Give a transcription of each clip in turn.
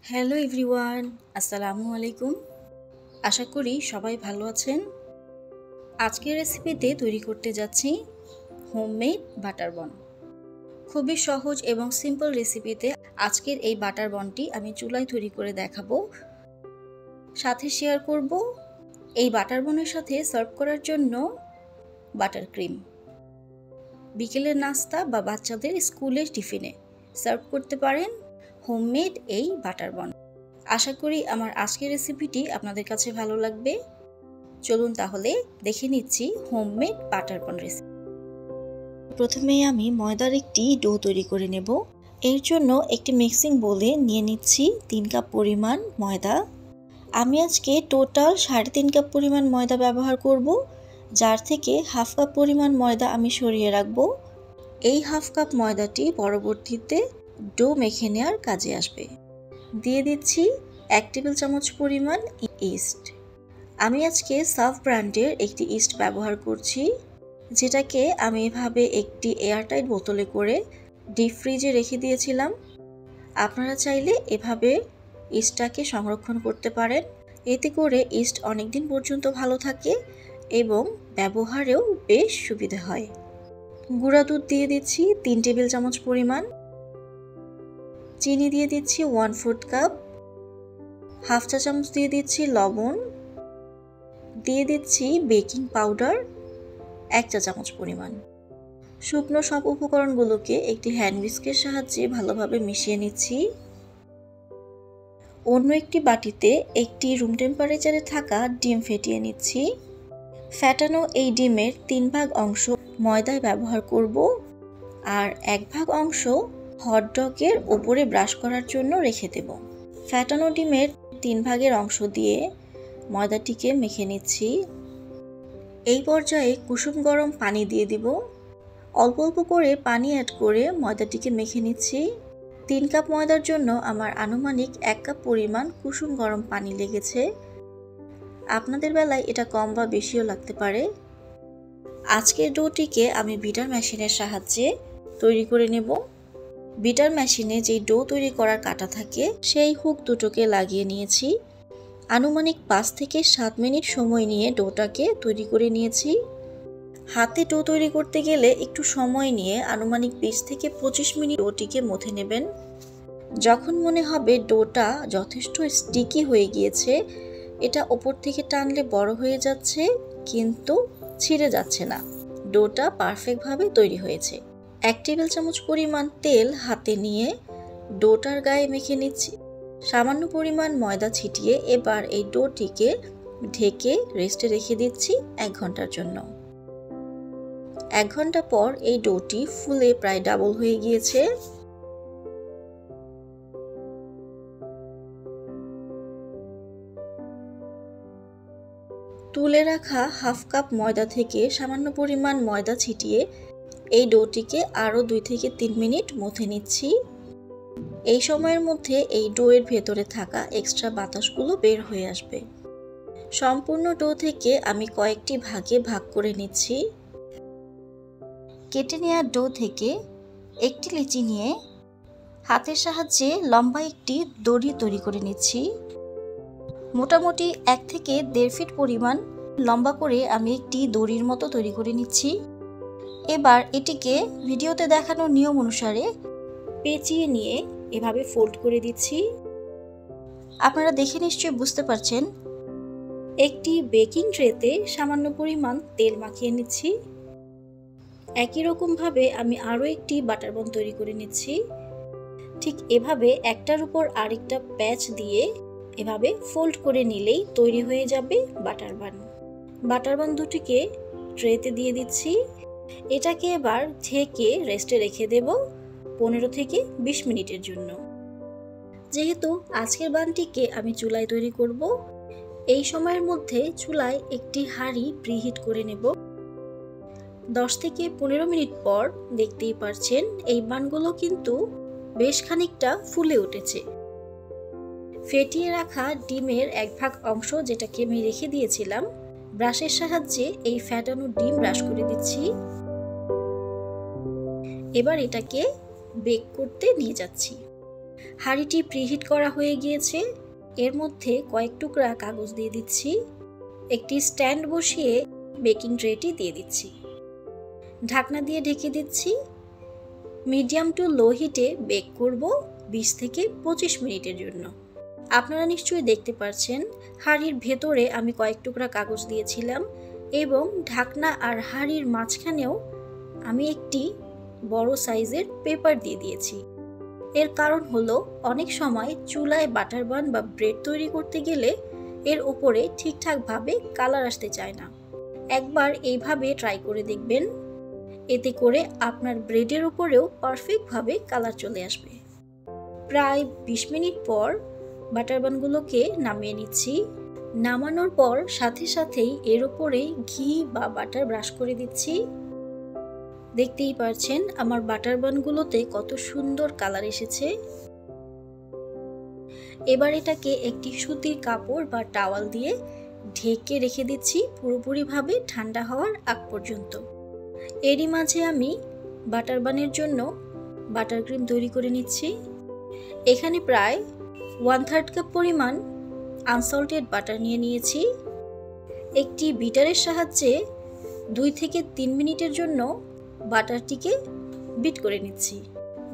Hello everyone, আসসালামু আলাইকুম। আশা করি সবাই ভালো আছেন। আজকের রেসিপিতে তৈরি করতে যাচ্ছি হোমমেড বাটার বন। খুবই সহজ এবং সিম্পল রেসিপিতে আজকের এই বাটার বনটি আমি চুলায় তৈরি করে দেখাবো। সাথে শেয়ার করব এই বাটার বনের সাথে সার্ভ করার জন্য বাটার ক্রিম। বিকেলের নাস্তা বা বাচ্চাদের স্কুলের টিফিনে সার্ভ করতে পারেন হোমমেড এই বাটার বন। আশা করি আমার আজকের রেসিপিটি আপনাদের কাছে ভালো লাগবে। চলুন তাহলে দেখে নিচ্ছি হোমমেড বাটার বন রেসিপি। প্রথমে আমি ময়দার একটি ডো তৈরি করে নেব। এর জন্য একটি মিক্সিং বোলে নিয়ে নিচ্ছি 3 কাপ পরিমাণ ময়দা। আমি আজকে টোটাল 3.5 কাপ পরিমাণ ময়দা ব্যবহার করব, যার থেকে হাফ কাপ পরিমাণ ময়দা আমি সরিয়ে রাখব। এই হাফ কাপ ময়দাটি পরবর্তীতে ডো মেখে নেওয়ার কাজে আসবে। দিয়ে দিচ্ছি 1 টেবিল চামচ পরিমাণ ইস্ট। আমি আজকে সাফ ব্র্যান্ডের একটি ইস্ট ব্যবহার করছি, যেটাকে আমি এভাবে একটি এয়ারটাইট বোতলে করে ডিপ ফ্রিজে রেখে দিয়েছিলাম। আপনারা চাইলে এভাবে ইস্টটাকে সংরক্ষণ করতে পারেন। এতে করে ইস্ট অনেক দিন পর্যন্ত ভালো থাকে এবং ব্যবহারেও বেশ সুবিধা হয়। গুঁড়া দুধ দিয়ে দিচ্ছি 3 টেবিল চামচ পরিমাণ। চিনি দিয়ে দিচ্ছি 1/4 কাপ। হাফ চা চামচ দিয়ে দিচ্ছি লবণ। দিয়ে দিচ্ছি বেকিং পাউডার 1 চা চামচ পরিমাণ। শুকনো সব উপকরণগুলোকে একটি হ্যান্ড হুইস্কের সাহায্যে ভালোভাবে মিশিয়ে নিচ্ছি। অন্য একটি বাটিতে একটি রুম টেম্পারেচারে থাকা ডিম ফেটিয়ে নিচ্ছি। ফ্যাটানো এই ডিমের 3 ভাগ অংশ ময়দায় ব্যবহার করব, আর 1 ভাগ অংশ হটডগের ওপরে ব্রাশ করার জন্য রেখে দেব। ফ্যাটানো ডিমের 3 ভাগের অংশ দিয়ে ময়দাটিকে মেখে নিচ্ছি। এই পর্যায়ে কুসুম গরম পানি দিয়ে দিব। অল্প অল্প করে পানি অ্যাড করে ময়দাটিকে মেখে নিচ্ছি। 3 কাপ ময়দার জন্য আমার আনুমানিক 1 কাপ পরিমাণ কুসুম গরম পানি লেগেছে। আপনাদের বেলায় এটা কম বা বেশিও লাগতে পারে। আজকের ডোটিকে আমি বিটার মেশিনের সাহায্যে তৈরি করে নেব। বিটার মেশিনে যেই ডো তৈরি করার কাঁটা থাকে, সেই হুক দুটোকে লাগিয়ে নিয়েছি। আনুমানিক 5 থেকে 7 মিনিট সময় নিয়ে ডোটাকে তৈরি করে নিয়েছি। হাতে ডো তৈরি করতে গেলে একটু সময় নিয়ে আনুমানিক 20 থেকে 25 মিনিট ডোটিকে মথে নেবেন। যখন মনে হবে ডোটা যথেষ্ট স্টিকি হয়ে গিয়েছে, এটা ওপর থেকে টানলে বড় হয়ে যাচ্ছে কিন্তু ছিঁড়ে যাচ্ছে না, ডোটা পারফেক্টভাবে তৈরি হয়েছে। 1 টেবিল চামচ পরিমাণ তেল হাতে নিয়ে ডোটার গায়ে মেখে নিচ্ছি। সামান্য পরিমাণ ময়দা ছিটিয়ে এবার এই ডোটিকে ঢেকে রেস্টে রেখে দিচ্ছি 1 ঘন্টার জন্য। 1 ঘন্টা পর এই ডোটি ফুলে প্রায় ডাবল হয়ে গিয়েছে। তুলে রাখা হাফ কাপ ময়দা থেকে সামান্য পরিমাণ ময়দা ছিটিয়ে এই ডোটিকে আরও 2 থেকে 3 মিনিট মথে নিচ্ছি। এই সময়ের মধ্যে এই ডোয়ের ভেতরে থাকা এক্সট্রা বাতাসগুলো বের হয়ে আসবে। সম্পূর্ণ ডো থেকে আমি কয়েকটি ভাগে ভাগ করে নিচ্ছি। কেটে নেওয়া ডো থেকে একটি লেচি নিয়ে হাতের সাহায্যে লম্বা একটি দড়ি তৈরি করে নিচ্ছি। মোটামুটি 1 থেকে 1.5 ফিট পরিমাণ লম্বা করে আমি একটি দড়ির মতো তৈরি করে নিচ্ছি। এবার এটিকে ভিডিওতে দেখানো নিয়ম অনুসারে পেঁচিয়ে নিয়ে এভাবে ফোল্ড করে দিচ্ছি। আপনারা দেখে নিশ্চয়ই বুঝতে পারছেন। একটি বেকিং ট্রেতে সামান্য পরিমাণ তেল মাখিয়ে নিচ্ছি। একই রকমভাবে আমি আরও একটি বাটার বন তৈরি করে নিচ্ছি। ঠিক এভাবে একটার উপর আরেকটা প্যাচ দিয়ে এভাবে ফোল্ড করে নিলেই তৈরি হয়ে যাবে বাটার বান। বাটার বান দুটিকে ট্রেতে দিয়ে দিচ্ছি। এটাকে এবার ঢেকে রেস্টে রেখে দেব 15 থেকে 20 মিনিটের জন্য। যেহেতু আজকের বানটিকে আমি চুলায় তৈরি করব, এই সময়ের মধ্যে চুলায় একটি হাঁড়ি প্রিহিট করে নেব। 10 থেকে 15 মিনিট পর দেখতেই পারছেন এই বানগুলো কিন্তু বেশ খানিকটা ফুলে উঠেছে। ফেটিয়ে রাখা ডিমের 1 ভাগ অংশ, যেটাকে আমি রেখে দিয়েছিলাম, ব্রাশের সাহায্যে এই ফ্যাটানো ডিম ব্রাশ করে দিচ্ছি। এবার এটাকে বেক করতে নিয়ে যাচ্ছি। হাঁড়িটি প্রিহিট করা হয়ে গিয়েছে। এর মধ্যে কয়েক টুকরা কাগজ দিয়ে দিচ্ছি। একটি স্ট্যান্ড বসিয়ে বেকিং ট্রেটি দিয়ে দিচ্ছি। ঢাকনা দিয়ে ঢেকে দিচ্ছি। মিডিয়াম টু লো হিটে বেক করব 20 থেকে 25 মিনিটের জন্য। আপনারা নিশ্চয়ই দেখতে পাচ্ছেন হাঁড়ির ভেতরে আমি কয়েক টুকরা কাগজ দিয়েছিলাম এবং ঢাকনা আর হাঁড়ির মাঝখানেও আমি একটি বড় সাইজের পেপার দিয়ে দিয়েছি। এর কারণ হলো অনেক সময় চুলায় বাটার বান বা ব্রেড তৈরি করতে গেলে এর উপরে ঠিকঠাকভাবে কালার আসতে চায় না। একবার এইভাবে ট্রাই করে দেখবেন, এতে করে আপনার ব্রেডের উপরেও পারফেক্টভাবে কালার চলে আসবে। প্রায় 20 মিনিট পর বাটার বানগুলোকে নামিয়ে নিচ্ছি। নামানোর পর সাথে সাথেই এর উপরে ঘি বা বাটার ব্রাশ করে দিচ্ছি। দেখতেই পাচ্ছেন আমার বাটার বানগুলোতে কত সুন্দর কালার এসেছে। এবার এটাকে একটি সুতির কাপড় বা টাওয়াল দিয়ে ঢেকে রেখে দিচ্ছি পুরোপুরিভাবে ঠান্ডা হওয়ার আগ পর্যন্ত। এরই মাঝে আমি বাটার বানের জন্য বাটার ক্রিম তৈরি করে নিচ্ছি। এখানে প্রায় 1/3 কাপ পরিমাণ আনসল্টেড বাটার নিয়ে নিয়েছি। একটি বিটারের সাহায্যে 2 থেকে 3 মিনিটের জন্য বাটারটিকে বিট করে নিচ্ছি।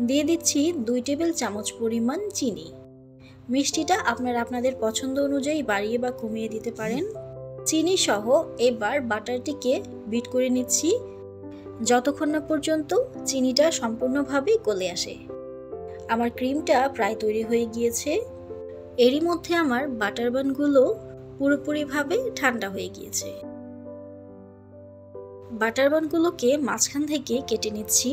দিয়ে দিচ্ছি 2 টেবিল চামচ পরিমাণ চিনি। মিষ্টিটা আপনারা আপনাদের পছন্দ অনুযায়ী বাড়িয়ে বা কমিয়ে দিতে পারেন। চিনি সহ এবার বাটারটিকে বিট করে নিচ্ছি যতক্ষণ না পর্যন্ত চিনিটা সম্পূর্ণভাবে গলে আসে। আমার ক্রিমটা প্রায় তৈরি হয়ে গিয়েছে। এরই মধ্যে আমার বাটার বানগুলো পুরোপুরিভাবে ঠান্ডা হয়ে গিয়েছে। বাটার বানগুলোকে মাঝখান থেকে কেটে নিচ্ছি।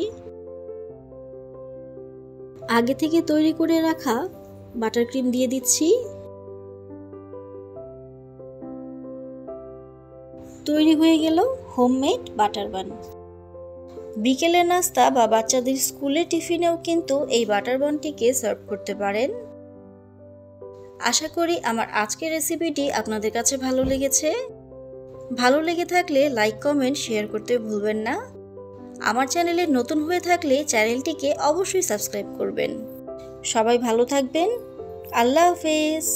আগে থেকে তৈরি করে রাখা বাটার ক্রিম দিয়ে দিচ্ছি। তৈরি হয়ে গেল হোমমেড বাটার বান। বিকেলের নাস্তা বা বাচ্চাদের স্কুলের টিফিনেও কিন্তু এই বাটার বানটিকে সার্ভ করতে পারেন। আশা করি আমার আজকের রেসিপিটি আপনাদের কাছে ভালো লেগেছে। ভালো লেগে থাকলে লাইক, কমেন্ট, শেয়ার করতে ভুলবেন না। আমার চ্যানেলে নতুন হয়ে থাকলে চ্যানেলটিকে অবশ্যই সাবস্ক্রাইব করবেন। সবাই ভালো থাকবেন। আল্লাহ হাফেজ।